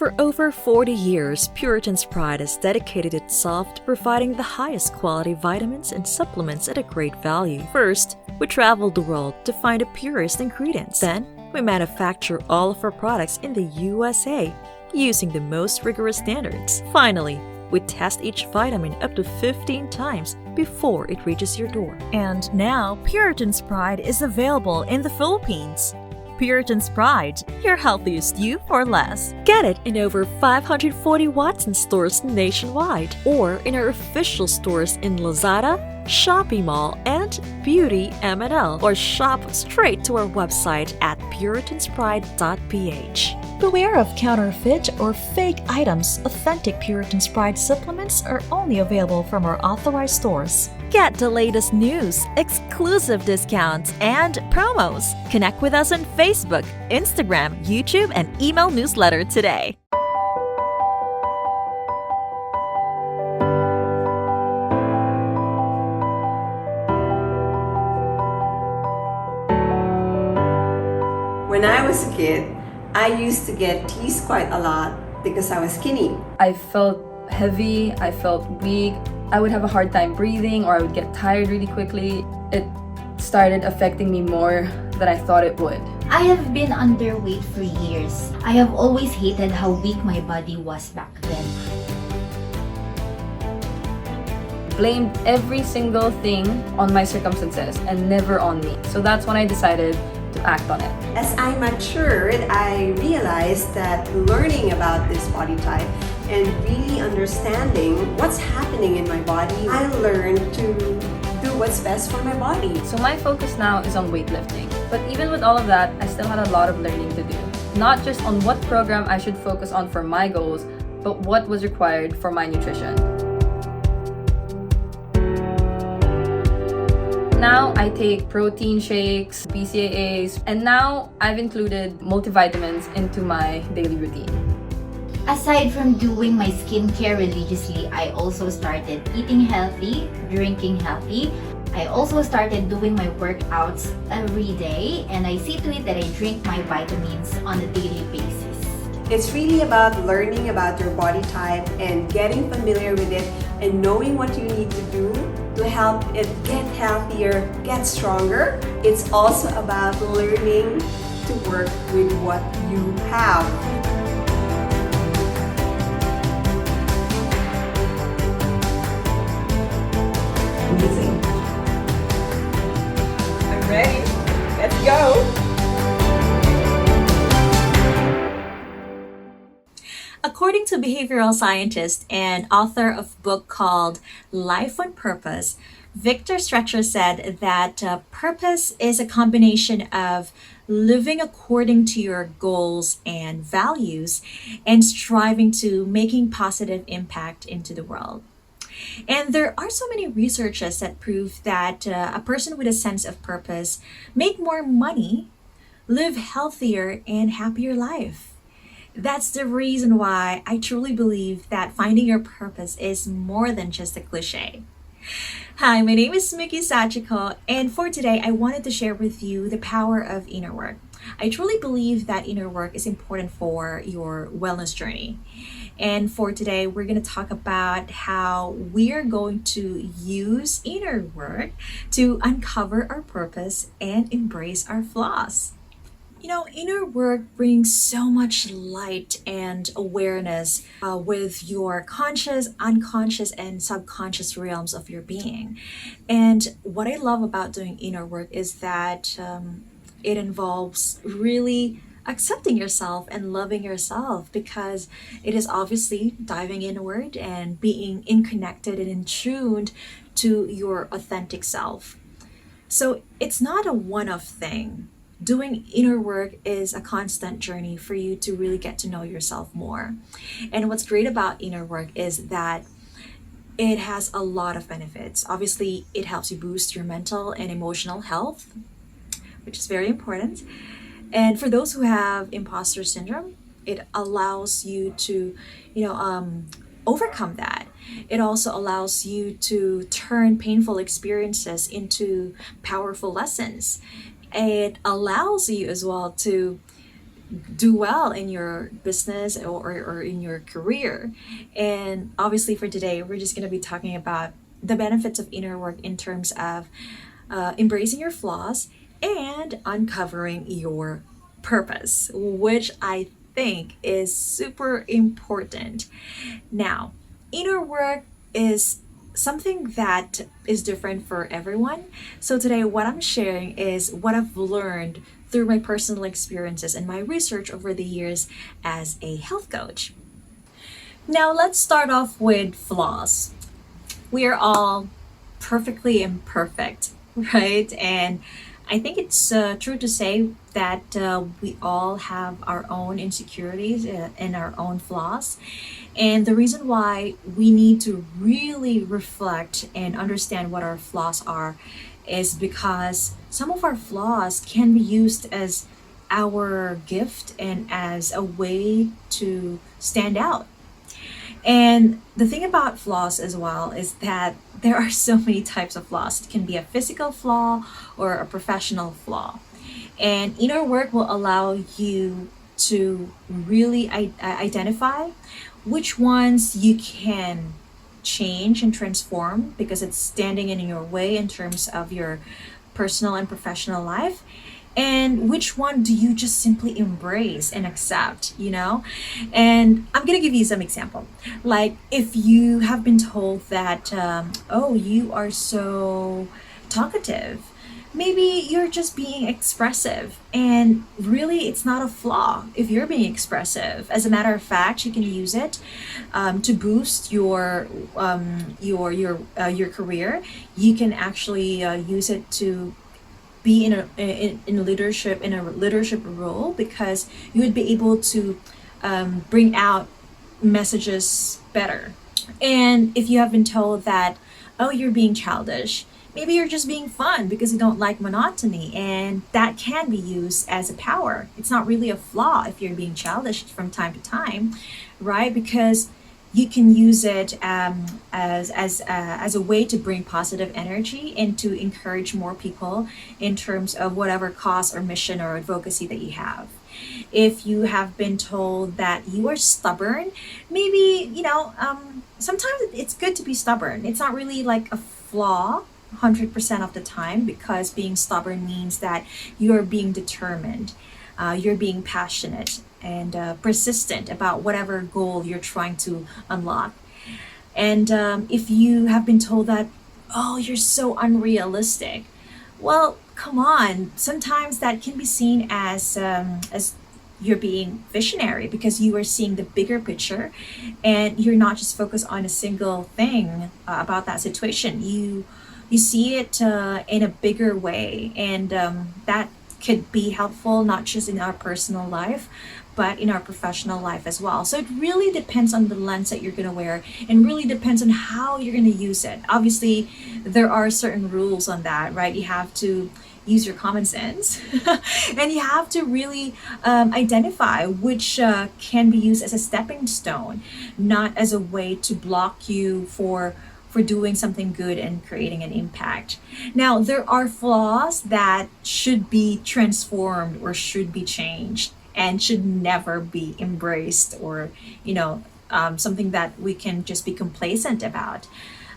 For over 40 years, Puritan's Pride has dedicated itself to providing the highest quality vitamins and supplements at a great value. First, we traveled the world to find the purest ingredients. Then, we manufacture all of our products in the USA using the most rigorous standards. Finally, we test each vitamin up to 15 times before it reaches your door. And now, Puritan's Pride is available in the Philippines. Puritan's Pride, your healthiest you for less. Get it in over 540 Watson stores nationwide or in our official stores in Lazada, Shopee Mall, and Beauty M&L, or shop straight to our website at puritanspride.ph. Beware of counterfeit or fake items. Authentic Puritan's Pride supplements are only available from our authorized stores. Get the latest news, exclusive discounts, and promos. Connect with us on Facebook, Instagram, YouTube, and email newsletter today. When I was a kid, I used to get teased quite a lot because I was skinny. I felt heavy, I felt weak, I would have a hard time breathing, or I would get tired really quickly. It started affecting me more than I thought it would. I have been underweight for years. I have always hated how weak my body was back then. Blamed every single thing on my circumstances and never on me. So that's when I decided to act on it. As I matured, I realized that learning about this body type and really understanding what's happening in my body, I learned to do what's best for my body. So my focus now is on weightlifting. But even with all of that, I still had a lot of learning to do. Not just on what program I should focus on for my goals, but what was required for my nutrition. Now I take protein shakes, BCAAs, and now I've included multivitamins into my daily routine. Aside from doing my skincare religiously, I also started eating healthy, drinking healthy. I also started doing my workouts every day, and I see to it that I drink my vitamins on a daily basis. It's really about learning about your body type and getting familiar with it and knowing what you need to do to help it get healthier, get stronger. It's also about learning to work with what you have. Amazing. I'm ready. Let's go. According to behavioral scientist and author of a book called Life on Purpose, Victor Stretcher said that purpose is a combination of living according to your goals and values and striving to making positive impact into the world. And there are so many researches that prove that a person with a sense of purpose make more money, live healthier and happier life. That's the reason why I truly believe that finding your purpose is more than just a cliche. Hi, my name is Miki Sachiko, and for today, I wanted to share with you the power of inner work. I truly believe that inner work is important for your wellness journey. And for today, we're going to talk about how we're going to use inner work to uncover our purpose and embrace our flaws. You know, inner work brings so much light and awareness with your conscious, unconscious, and subconscious realms of your being. And what I love about doing inner work is that it involves really accepting yourself and loving yourself, because it is obviously diving inward and being in connected and in tuned to your authentic self. So it's not a one-off thing. Doing inner work is a constant journey for you to really get to know yourself more. And what's great about inner work is that it has a lot of benefits. Obviously, it helps you boost your mental and emotional health, which is very important. And for those who have imposter syndrome, it allows you to, overcome that. It also allows you to turn painful experiences into powerful lessons. It allows you as well to do well in your business or in your career. And obviously, for today, we're just going to be talking about the benefits of inner work in terms of embracing your flaws and uncovering your purpose, which I think is super important. Now, inner work is something that is different for everyone. So today, what I'm sharing is what I've learned through my personal experiences and my research over the years as a health coach. Now, let's start off with flaws. We are all perfectly imperfect, right? And I think it's true to say that we all have our own insecurities and our own flaws. And the reason why we need to really reflect and understand what our flaws are is because some of our flaws can be used as our gift and as a way to stand out. And the thing about flaws as well is that there are so many types of flaws. It can be a physical flaw or a professional flaw. And inner work will allow you to really identify which ones you can change and transform because it's standing in your way in terms of your personal and professional life, and which one do you just simply embrace and accept, and I'm gonna give you some example. Like, if you have been told that oh, you are so talkative, maybe you're just being expressive, and really it's not a flaw if you're being expressive. As a matter of fact, you can use it to boost your career. You can actually use it to be in a leadership role, because you would be able to bring out messages better. And if you have been told that, oh, you're being childish, maybe you're just being fun because you don't like monotony, and that can be used as a power. It's not really a flaw if you're being childish from time to time, right? Because you can use it as a way to bring positive energy and to encourage more people in terms of whatever cause or mission or advocacy that you have. If you have been told that you are stubborn, maybe sometimes it's good to be stubborn. It's not really like a flaw 100% of the time, because being stubborn means that you're being determined, you're being passionate and persistent about whatever goal you're trying to unlock. And if you have been told that, oh, you're so unrealistic, well, come on. Sometimes that can be seen as you're being visionary, because you are seeing the bigger picture and you're not just focused on a single thing about that situation. You see it in a bigger way, and that could be helpful not just in our personal life but in our professional life as well. So it really depends on the lens that you're going to wear, and really depends on how you're going to use it. Obviously, there are certain rules on that, right? You have to use your common sense and you have to really identify which can be used as a stepping stone, not as a way to block you for doing something good and creating an impact. Now, there are flaws that should be transformed or should be changed and should never be embraced, or something that we can just be complacent about.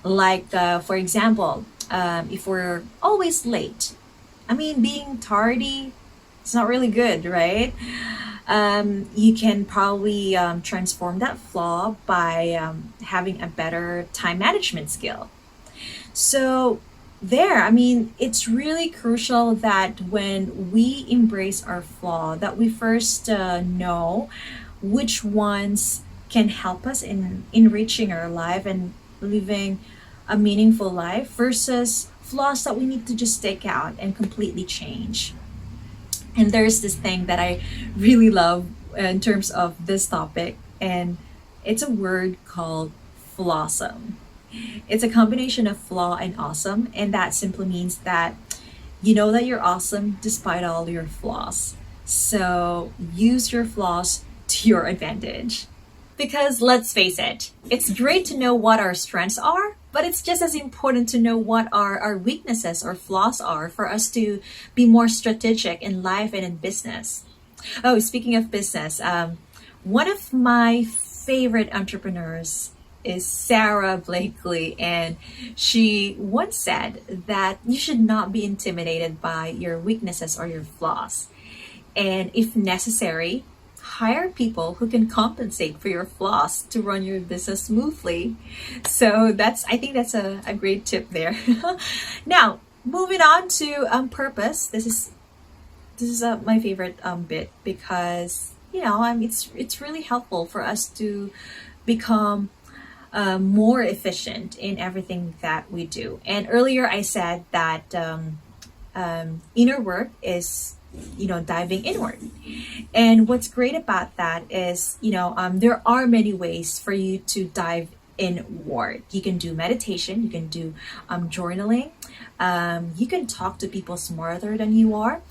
Like, for example, if we're always late, I mean, being tardy, it's not really good, right? You can probably transform that flaw by having a better time management skill. So it's really crucial that when we embrace our flaw, that we first know which ones can help us in enriching our life and living a meaningful life, versus flaws that we need to just take out and completely change. And there's this thing that I really love in terms of this topic, and it's a word called flossom. It's a combination of flaw and awesome, and that simply means that you know that you're awesome despite all your flaws. So use your flaws to your advantage. Because let's face it, it's great to know what our strengths are, but it's just as important to know what our weaknesses or flaws are for us to be more strategic in life and in business. Oh, speaking of business, one of my favorite entrepreneurs is Sarah Blakely, and she once said that you should not be intimidated by your weaknesses or your flaws. And if necessary, hire people who can compensate for your flaws to run your business smoothly. So I think that's a great tip there. Now, moving on to purpose. This is my favorite bit because it's really helpful for us to become more efficient in everything that we do. And earlier I said that inner work is diving inward. And what's great about that is there are many ways for you to dive inward. You can do meditation, you can do journaling, you can talk to people smarter than you are.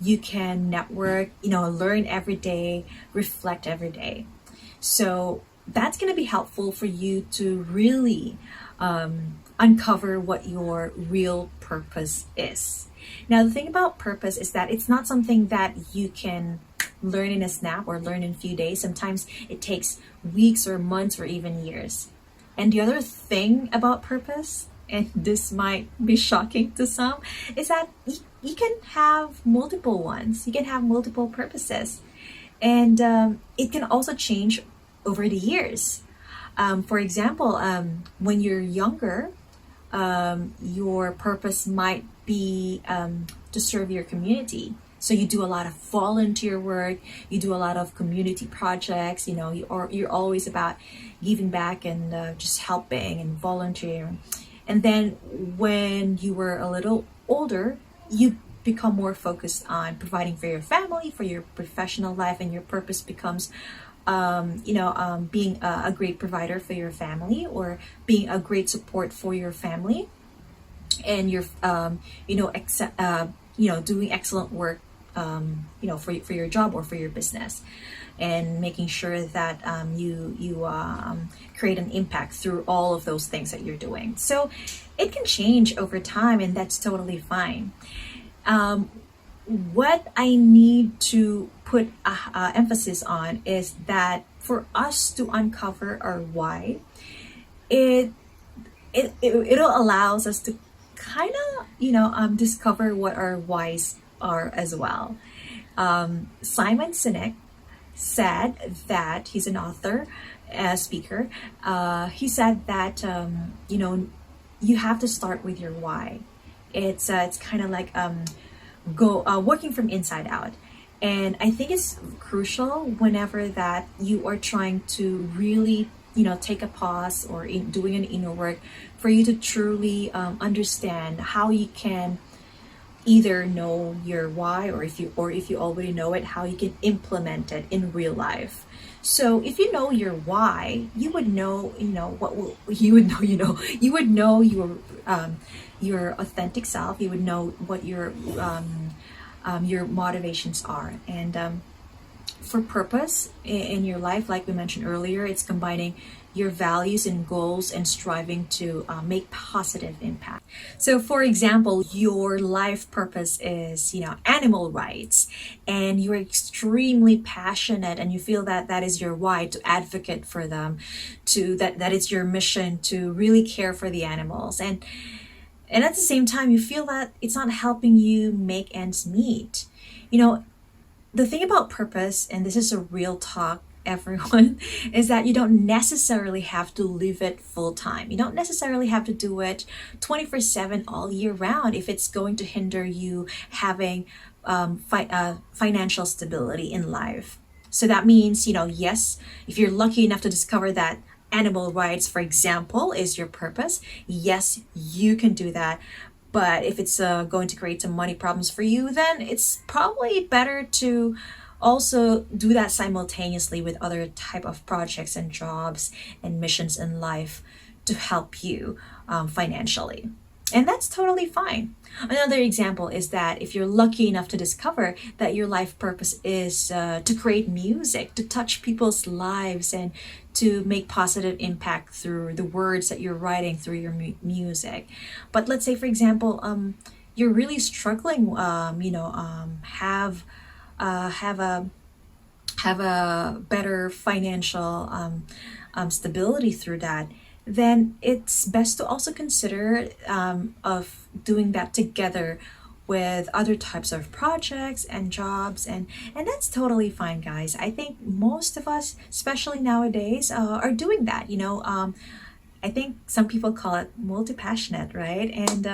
You can network, learn every day, reflect every day. So that's going to be helpful for you to really uncover what your real purpose is. Now, the thing about purpose is that it's not something that you can learn in a snap or learn in a few days. Sometimes it takes weeks or months or even years. And the other thing about purpose, and this might be shocking to some, is that you can have multiple ones. You can have multiple purposes. And it can also change over the years. For example, when you're younger, your purpose might be to serve your community. So you do a lot of volunteer work, you do a lot of community projects, you're always about giving back and just helping and volunteering. And then when you were a little older, you become more focused on providing for your family, for your professional life, and your purpose becomes being a great provider for your family, or being a great support for your family, and you're doing excellent work for your job or for your business, and making sure that you create an impact through all of those things that you're doing. So it can change over time, and that's totally fine. What I need to put emphasis on is that for us to uncover our why, it'll allows us to kind of discover what our whys are as well. Simon Sinek said that he's an author, a speaker. He said that you have to start with your why. It's kind of like working from inside out. And I think it's crucial whenever that you are trying to really take a pause or doing an inner work, for you to truly understand how you can either know your why, or if you already know it, how you can implement it in real life. So if you know your why, you would know your authentic self. You would know what your motivations are. And for purpose in your life, like we mentioned earlier, it's combining your values and goals and striving to make positive impact. So for example, your life purpose is animal rights, and you're extremely passionate, and you feel that that is your why, to advocate for them, to that is your mission to really care for the animals. And at the same time, you feel that it's not helping you make ends meet. The thing about purpose, and this is a real talk, everyone, is that you don't necessarily have to live it full time. You don't necessarily have to do it 24/7 all year round if it's going to hinder you having financial stability in life. So that means, yes, if you're lucky enough to discover that animal rights, for example, is your purpose, yes, you can do that. But if it's going to create some money problems for you, then it's probably better to also do that simultaneously with other type of projects and jobs and missions in life to help you financially. And that's totally fine. Another example is that if you're lucky enough to discover that your life purpose is to create music, to touch people's lives, and to make positive impact through the words that you're writing through your music. But let's say, for example, you're really struggling, have a better financial stability through that, then it's best to also consider of doing that together with other types of projects and jobs, and that's totally fine, guys. I think most of us, especially nowadays, are doing that. I think some people call it multi-passionate, right? And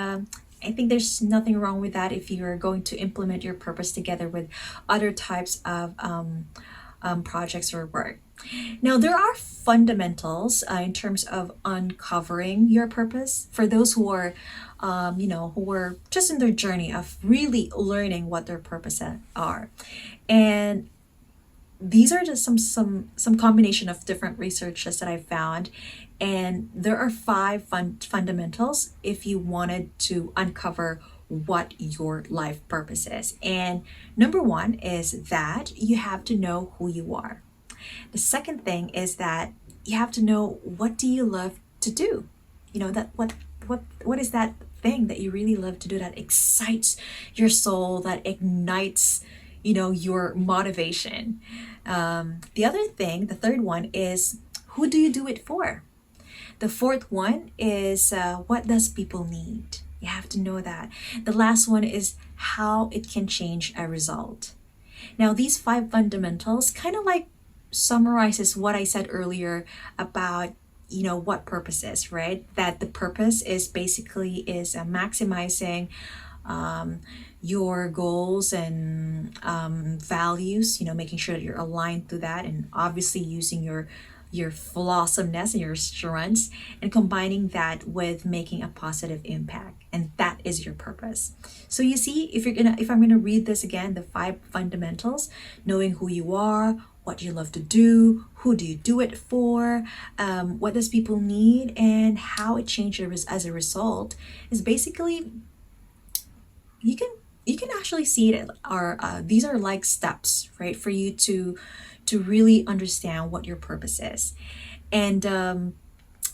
I think there's nothing wrong with that if you're going to implement your purpose together with other types of projects or work. Now, there are fundamentals in terms of uncovering your purpose for those who are, who are just in their journey of really learning what their purposes are. And these are just some combination of different researches that I found, and there are five fundamentals if you wanted to uncover what your life purpose is. And number one is that you have to know who you are. The second thing is that you have to know, what do you love to do? That what is that thing that you really love to do, that excites your soul, that ignites your motivation. The third one is, who do you do it for? The fourth one is, what does people need? You have to know that. The last one is how it can change a result. Now, these five fundamentals kind of like summarizes what I said earlier about what purpose is, right? That the purpose is basically maximizing your goals and values, making sure that you're aligned to that, and obviously using your awesomeness and your strengths, and combining that with making a positive impact, and that is your purpose. So you see, if I'm gonna read this again, the five fundamentals: knowing who you are, what you love to do, who do you do it for, what does people need, and how it changes as a result, is basically, you can actually see it are these are like steps, right, for you to really understand what your purpose is. And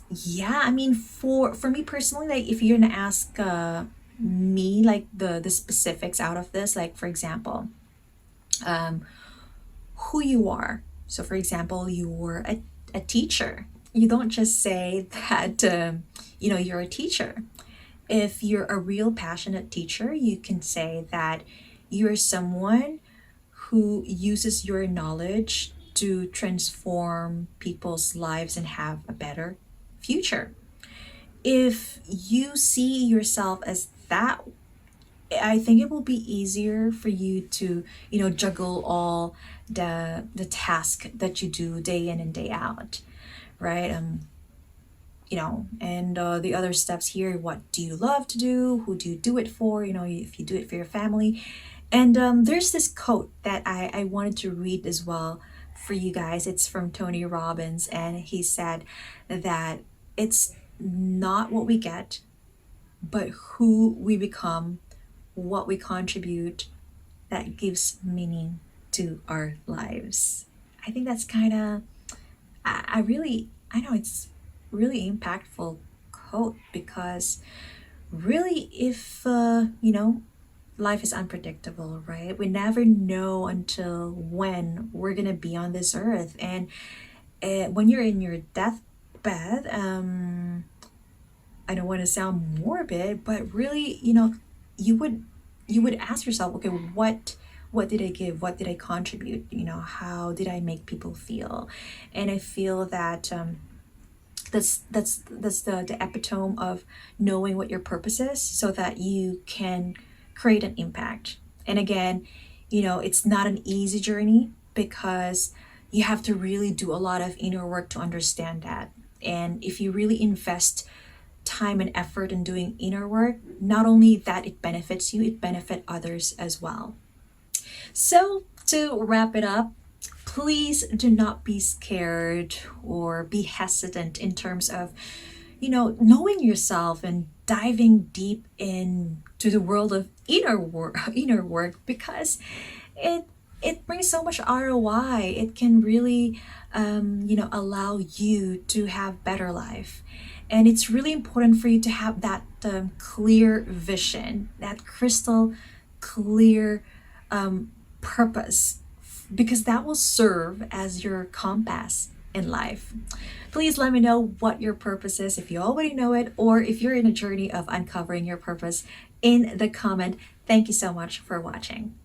yeah, I mean, for me personally, like, if you're gonna ask me like the specifics out of this, like, for example, who you are. So for example, you're a teacher. You don't just say that you're a teacher. If you're a real passionate teacher, you can say that you're someone who uses your knowledge to transform people's lives and have a better future. If you see yourself as that, I think it will be easier for you to, juggle all the task that you do day in and day out, right? And the other steps here: what do you love to do? Who do you do it for? If you do it for your family. And there's this quote that I wanted to read as well for you guys. It's from Tony Robbins, and he said that it's not what we get, but who we become, what we contribute, that gives meaning to our lives. I think that's kind of, I know it's really impactful quote, because really, if life is unpredictable, right? We never know until when we're gonna be on this earth. And when you're in your deathbed, I don't want to sound morbid, but really, you would ask yourself, okay, what did I give? What did I contribute? How did I make people feel? And I feel that that's the epitome of knowing what your purpose is, so that you can create an impact. And again, it's not an easy journey, because you have to really do a lot of inner work to understand that. And if you really invest time and effort in doing inner work, not only that it benefits you, it benefits others as well. So to wrap it up, please do not be scared or be hesitant in terms of, knowing yourself and diving deep into the world of inner work, because it brings so much ROI. It can really, allow you to have better life. And it's really important for you to have that clear vision, that crystal clear purpose, because that will serve as your compass in life. Please let me know what your purpose is, if you already know it, or if you're in a journey of uncovering your purpose, in the comment. Thank you so much for watching.